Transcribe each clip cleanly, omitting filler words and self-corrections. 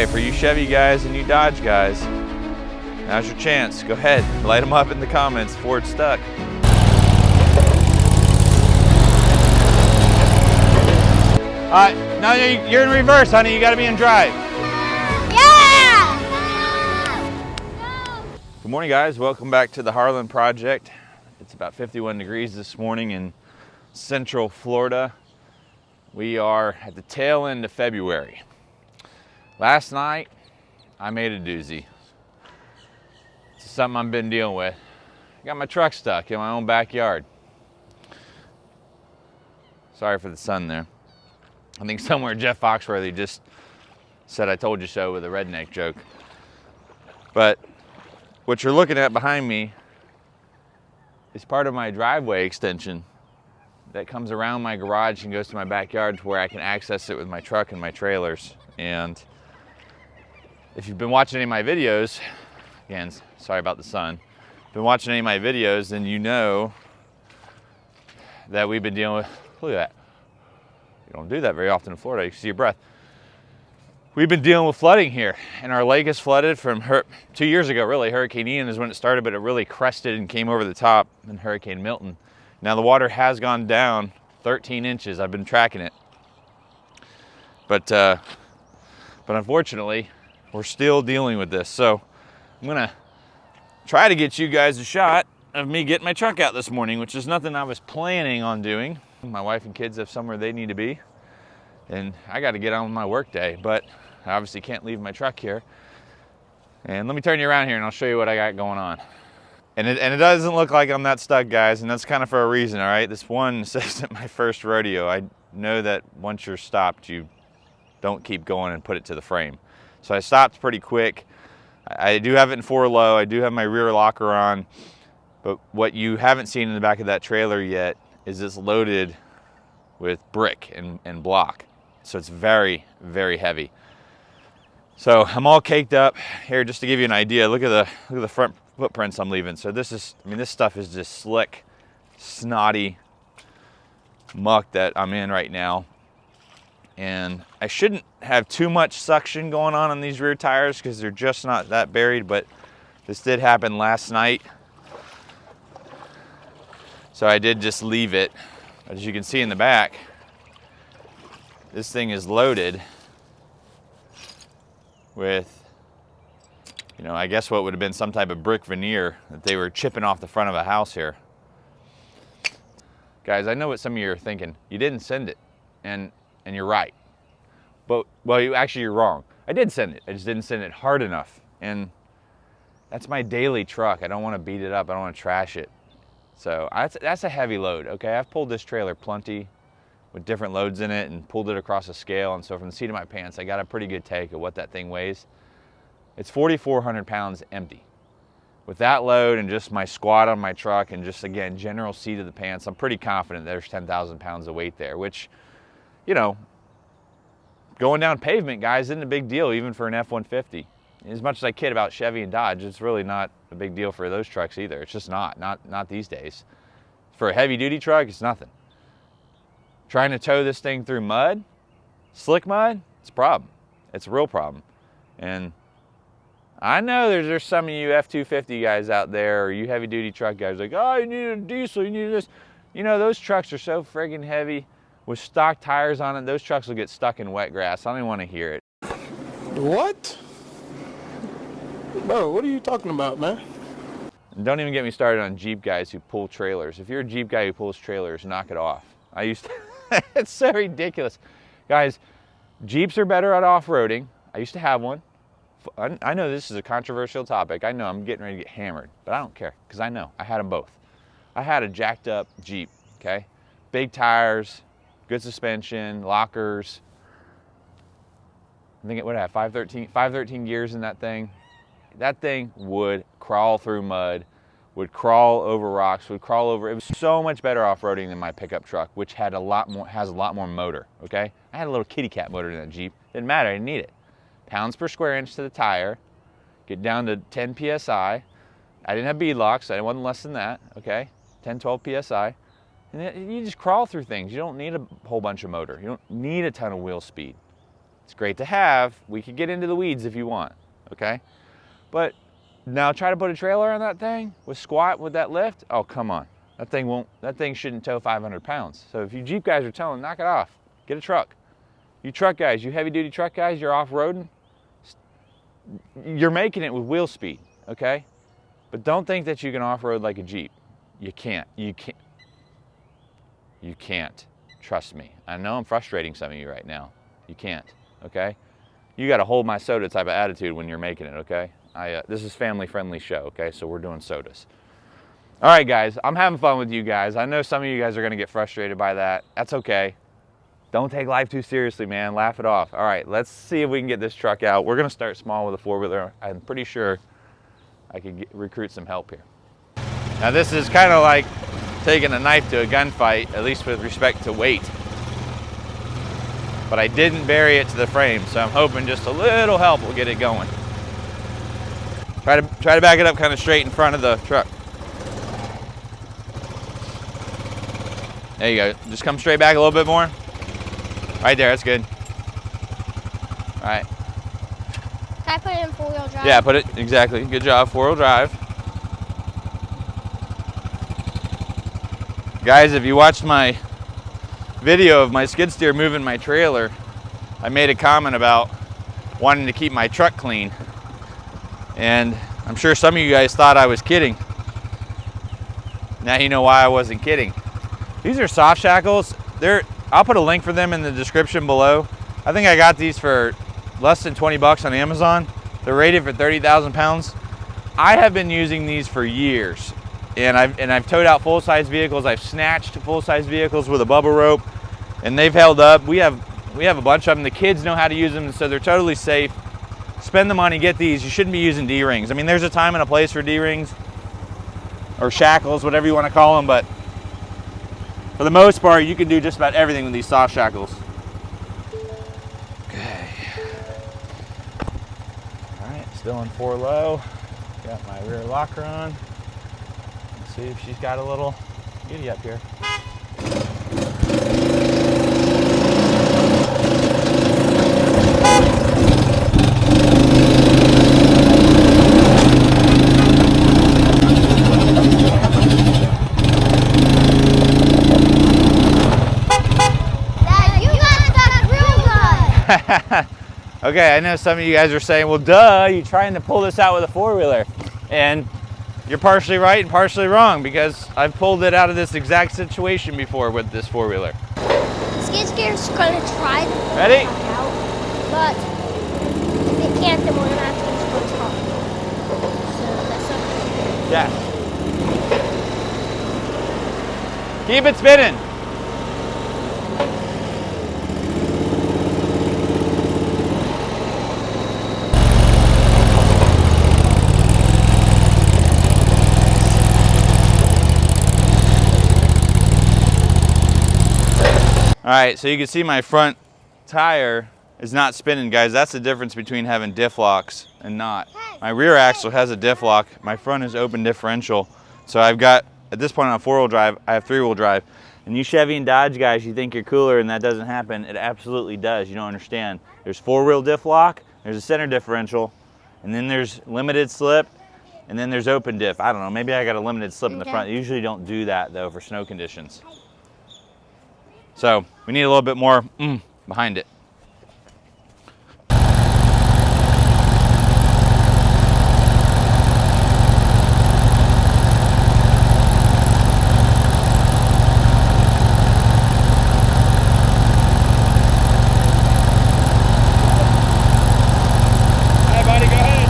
right, for you Chevy guys and you Dodge guys, now's your chance. Go ahead, light them up in the comments before it's stuck. No, you're in reverse, honey. You gotta be in drive. Yeah! Good morning, guys. Welcome back to the Harlan Project. It's about 51 degrees this morning in Central Florida. We are at the tail end of February. Last night, I made a doozy. It's something I've been dealing with. I got my truck stuck in my own backyard. Sorry for the sun there. I think somewhere Jeff Foxworthy just said I told you so with a redneck joke. But what you're looking at behind me is part of my driveway extension that comes around my garage and goes to my backyard where I can access it with my truck and my trailers. And if you've been watching any of my videos, again, sorry about the sun, been watching any of my videos, then you know that we've been dealing with, look at that. You don't do that very often in Florida, you can see your breath. We've been dealing with flooding here, and our lake is flooded from 2 years ago, really. Hurricane Ian is when it started, but it really crested and came over the top in Hurricane Milton. Now the water has gone down 13 inches. I've been tracking it. But unfortunately, we're still dealing with this. So I'm gonna try to get you guys a shot of me getting my truck out this morning, which is nothing I was planning on doing. My wife and kids have somewhere they need to be, and I got to get on with my work day, but I obviously can't leave my truck here. And let me turn you around here and I'll show you what I got going on. And it doesn't look like I'm that stuck, guys, and that's kind of for a reason, all right? This one isn't my first rodeo. I know that once you're stopped, you don't keep going and put it to the frame. So I stopped pretty quick. I do have it in 4 low. I do have my rear locker on, but what you haven't seen in the back of that trailer yet is it's loaded with brick and block. So it's very, very heavy. So I'm all caked up here. Just to give you an idea, look at the front footprints I'm leaving. So this stuff is just slick, snotty muck that I'm in right now. And I shouldn't have too much suction going on these rear tires because they're just not that buried, but this did happen last night. So I did just leave it. As you can see in the back, this thing is loaded with, I guess what would have been some type of brick veneer that they were chipping off the front of a house here. Guys, I know what some of you are thinking. You didn't send it, and you're right. But, well, you're wrong. I did send it. I just didn't send it hard enough. And that's my daily truck. I don't want to beat it up. I don't want to trash it. So that's a heavy load, okay? I've pulled this trailer plenty with different loads in it and pulled it across a scale. And so from the seat of my pants, I got a pretty good take of what that thing weighs. It's 4,400 pounds empty. With that load and just my squat on my truck and just, again, general seat of the pants, I'm pretty confident there's 10,000 pounds of weight there, which, going down pavement, guys, isn't a big deal even for an F-150. As much as I kid about Chevy and Dodge, it's really not a big deal for those trucks either. It's just not these days. For a heavy-duty truck, it's nothing. Trying to tow this thing through mud, slick mud, it's a problem. It's a real problem. And I know there's some of you F-250 guys out there, or you heavy-duty truck guys like, oh, you need a diesel, you need this. Those trucks are so friggin' heavy with stock tires on it. Those trucks will get stuck in wet grass. I don't even want to hear it. What? Bro, what are you talking about, man? And don't even get me started on Jeep guys who pull trailers. If you're a Jeep guy who pulls trailers, knock it off. It's so ridiculous. Guys, Jeeps are better at off-roading. I used to have one. I know this is a controversial topic. I know I'm getting ready to get hammered, but I don't care because I know I had them both. I had a jacked up Jeep, okay? Big tires, good suspension, lockers. I think it would have 513 gears in that thing. That thing would crawl through mud, would crawl over rocks, would crawl over. It was so much better off-roading than my pickup truck, which has a lot more motor, okay? I had a little kitty cat motor in that Jeep. Didn't matter, I didn't need it. Pounds per square inch to the tire, get down to 10 PSI. I didn't have bead locks, so I wasn't less than that, okay? 10, 12 PSI. And you just crawl through things. You don't need a whole bunch of motor. You don't need a ton of wheel speed. It's great to have. We could get into the weeds if you want, okay? But now try to put a trailer on that thing with squat with that lift. Oh, come on. That thing shouldn't tow 500 pounds. So if you Jeep guys are telling, knock it off. Get a truck. You truck guys, you heavy duty truck guys, you're off-roading. You're making it with wheel speed, okay? But don't think that you can off-road like a Jeep. You can't. You can't. Trust me. I know I'm frustrating some of you right now. You can't, okay? You got to hold my soda type of attitude when you're making it, okay? This is family-friendly show, okay? So we're doing sodas. All right, guys, I'm having fun with you guys. I know some of you guys are going to get frustrated by that. That's okay. Don't take life too seriously, man. Laugh it off. All right, let's see if we can get this truck out. We're going to start small with a four-wheeler. I'm pretty sure I could recruit some help here. Now, this is kind of like taking a knife to a gunfight, at least with respect to weight. But I didn't bury it to the frame, so I'm hoping just a little help will get it going. Try to back it up kind of straight in front of the truck. There you go. Just come straight back a little bit more. Right there, that's good. All right. Can I put it in four-wheel drive? Yeah, put it, exactly. Good job, four-wheel drive. Guys, if you watched my video of my skid steer moving my trailer, I made a comment about wanting to keep my truck clean. And I'm sure some of you guys thought I was kidding. Now you know why I wasn't kidding. These are soft shackles. I'll put a link for them in the description below. I think I got these for less than 20 bucks on Amazon. They're rated for 30,000 pounds. I have been using these for years, and I've towed out full-size vehicles. I've snatched full-size vehicles with a bubble rope, and they've held up. We have a bunch of them. The kids know how to use them, so they're totally safe. Spend the money, get these. You shouldn't be using D-rings. I mean, there's a time and a place for D-rings or shackles, whatever you want to call them, but for the most part, you can do just about everything with these soft shackles. Okay. All right, still in 4 low. Got my rear locker on. Let's see if she's got a little giddy up here. Okay, I know some of you guys are saying, well, duh, you're trying to pull this out with a four-wheeler. And you're partially right and partially wrong, because I've pulled it out of this exact situation before with this four-wheeler. Skid steer's gonna try to Ready? out, but if it can't, then we're gonna have to use one top. So that's okay. Yeah. Keep it spinning. All right, so you can see my front tire is not spinning, guys. That's the difference between having diff locks and not. My rear axle has a diff lock. My front is open differential. So I've got, at this point on 4-wheel drive, I have 3-wheel drive. And you Chevy and Dodge guys, you think you're cooler and that doesn't happen. It absolutely does. You don't understand. There's 4-wheel diff lock, there's a center differential, and then there's limited slip, and then there's open diff. I don't know, maybe I got a limited slip in the front. I usually don't do that though for snow conditions. So we need a little bit more behind it. Hey buddy, go ahead.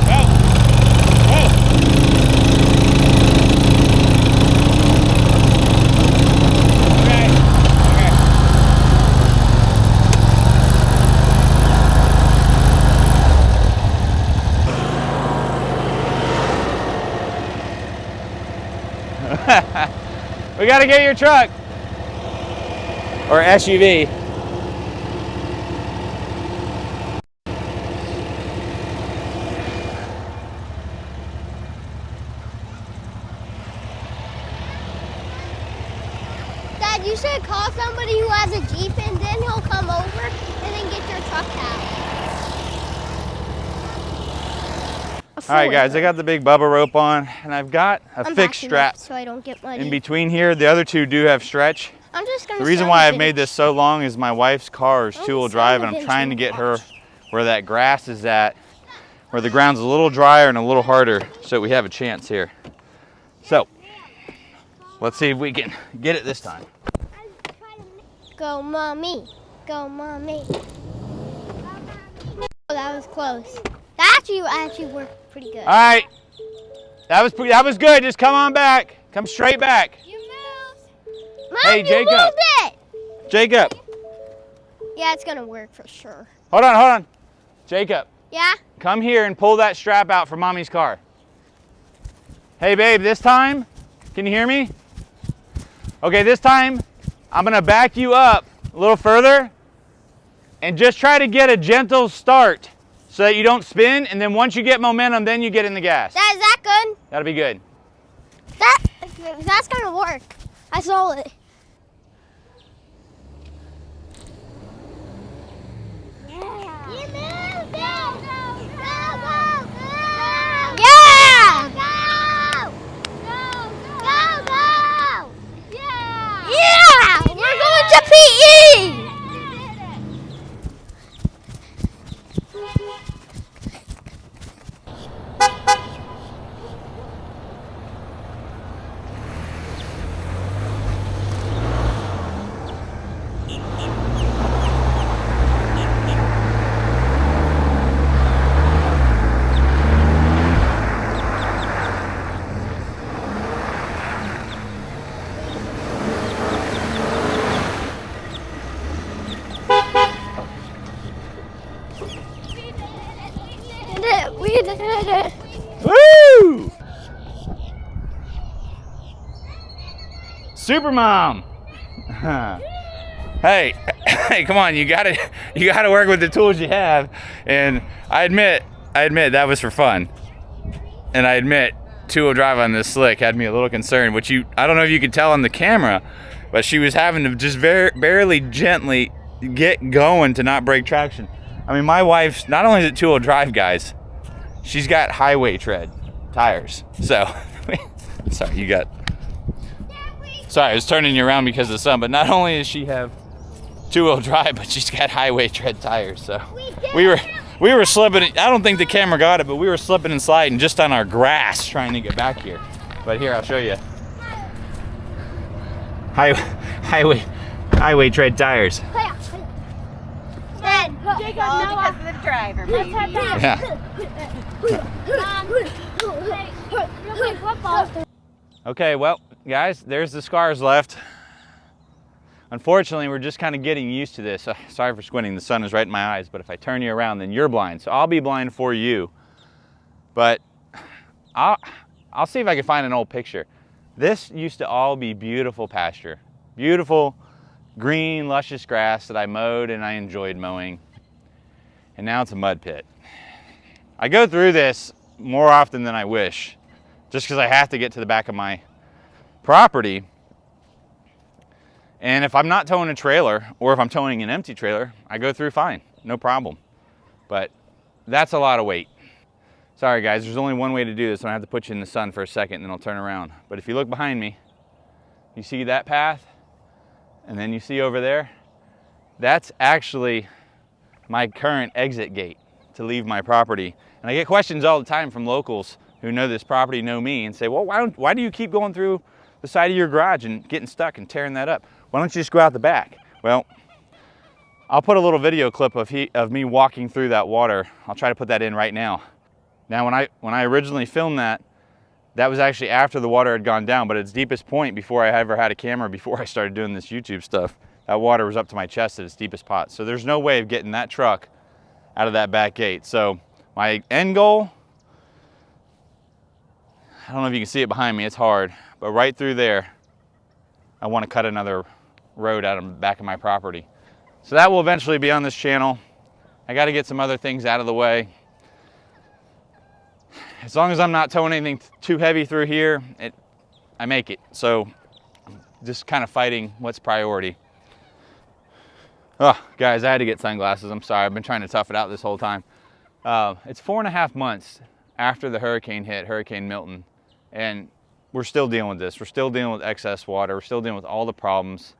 Go. We got to get your truck or SUV. Dad, Dad, you should call somebody who has a Jeep and then he'll come over and then get your truck out. All right, guys, I got the big Bubba rope on, and I've got a fixed strap so I don't get muddy. in between here. The other two do have stretch. I'm just gonna The reason why I've made this so long is my wife's car is two-wheel drive, and I'm trying to get her where that grass is at, where the ground's a little drier and a little harder, so we have a chance here. So, let's see if we can get it this time. Go, Mommy. Go, Mommy. Oh, that was close. That actually worked pretty good. All right, that was good. Just come on back. Come straight back. You moved. Mom, Hey, you Jacob. moved it. Jacob, Yeah, it's gonna work for sure. hold on. Jacob, Yeah? come here and pull that strap out from Mommy's car. Hey, babe, this time, can you hear me? Okay, this time, I'm gonna back you up a little further and just try to get a gentle start so that you don't spin, and then once you get momentum, then you get in the gas. Dad, is that good? That'll be good. That's gonna work. I saw it. Yeah. You moved it. Go. Yeah. Go. Yeah. Yeah. We're going to PE. We did it. Woo! Super Mom. Hey, come on, you gotta work with the tools you have. And I admit that was for fun. And I admit two-wheel drive on this slick had me a little concerned, which I don't know if you could tell on the camera, but she was having to just barely gently get going to not break traction. I mean, my wife's, not only is it two-wheel drive, guys, she's got highway tread tires. So, sorry, I was turning you around because of the sun, but not only does she have two-wheel drive, but she's got highway tread tires. So we were slipping. I don't think the camera got it, but we were slipping and sliding just on our grass trying to get back here. But here, I'll show you. Highway tread tires. Dad, Jacob, no, because of the driver. let's head back. Yeah. Okay, well, guys, there's the scars left. Unfortunately, we're just kind of getting used to this. Sorry for squinting, the sun is right in my eyes, but if I turn you around, then you're blind. So I'll be blind for you. But I'll see if I can find an old picture. This used to all be beautiful pasture. Beautiful, green, luscious grass that I mowed and I enjoyed mowing. And now it's a mud pit. I go through this more often than I wish, just because I have to get to the back of my property. And if I'm not towing a trailer, or if I'm towing an empty trailer, I go through fine, no problem. But that's a lot of weight. Sorry guys, there's only one way to do this, and I have to put you in the sun for a second and then I'll turn around. But if you look behind me, you see that path? And then you see over there? That's actually my current exit gate to leave my property. And I get questions all the time from locals who know this property, know me, and say, well, why do you keep going through the side of your garage and getting stuck and tearing that up? Why don't you just go out the back? Well, I'll put a little video clip of me walking through that water. I'll try to put that in right now. Now, when I originally filmed that was actually after the water had gone down, but at its deepest point before I ever had a camera, before I started doing this YouTube stuff, that water was up to my chest at its deepest pot. So there's no way of getting that truck out of that back gate. So my end goal, I don't know if you can see it behind me, it's hard, but right through there, I want to cut another road out of the back of my property. So that will eventually be on this channel. I got to get some other things out of the way. As long as I'm not towing anything too heavy through here, I make it. So just kind of fighting what's priority. Oh, guys, I had to get sunglasses. I'm sorry. I've been trying to tough it out this whole time. It's 4.5 months after the hurricane hit, Hurricane Milton, and we're still dealing with this. We're still dealing with excess water. We're still dealing with all the problems.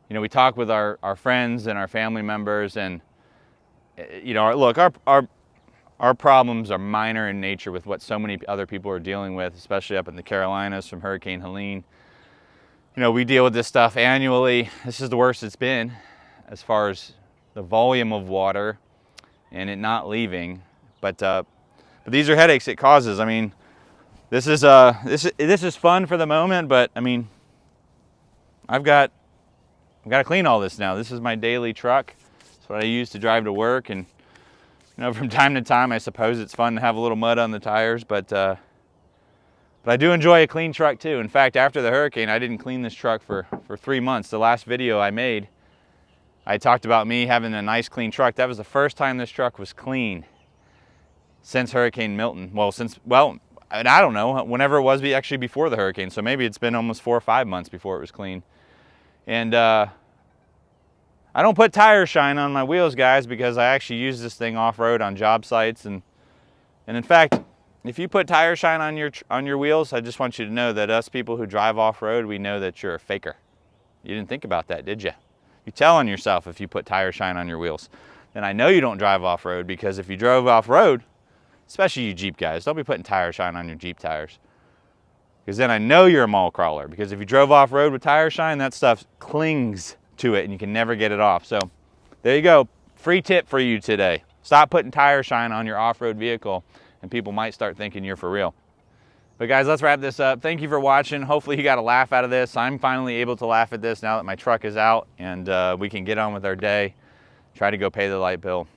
You know, we talk with our friends and our family members, and you know, look, our problems are minor in nature with what so many other people are dealing with, especially up in the Carolinas from Hurricane Helene. You know, we deal with this stuff annually. This is the worst it's been as far as the volume of water and it not leaving. But these are headaches it causes. I mean, this is fun for the moment, but I mean, I've got to clean all this now. This is my daily truck. It's what I use to drive to work, and you know, from time to time, I suppose it's fun to have a little mud on the tires, but I do enjoy a clean truck too. In fact, after the hurricane, I didn't clean this truck for 3 months. The last video I made, I talked about me having a nice clean truck. That was the first time this truck was clean since Hurricane Milton. Well, I don't know, whenever it was, actually before the hurricane. So maybe it's been almost 4 or 5 months before it was clean. And I don't put tire shine on my wheels, guys, because I actually use this thing off-road on job sites. And in fact, if you put tire shine on your wheels, I just want you to know that us people who drive off-road, we know that you're a faker. You didn't think about that, did you? You tell on yourself if you put tire shine on your wheels. Then I know you don't drive off-road, because if you drove off-road, especially you Jeep guys, don't be putting tire shine on your Jeep tires. Because then I know you're a mall crawler, because if you drove off-road with tire shine, that stuff clings to it and you can never get it off. So there you go. Free tip for you today. Stop putting tire shine on your off-road vehicle and people might start thinking you're for real. But guys, let's wrap this up. Thank you for watching. Hopefully you got a laugh out of this. I'm finally able to laugh at this now that my truck is out, and we can get on with our day, try to go pay the light bill.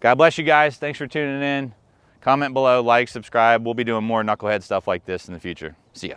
God bless you guys. Thanks for tuning in. Comment below, like, subscribe. We'll be doing more knucklehead stuff like this in the future. See ya.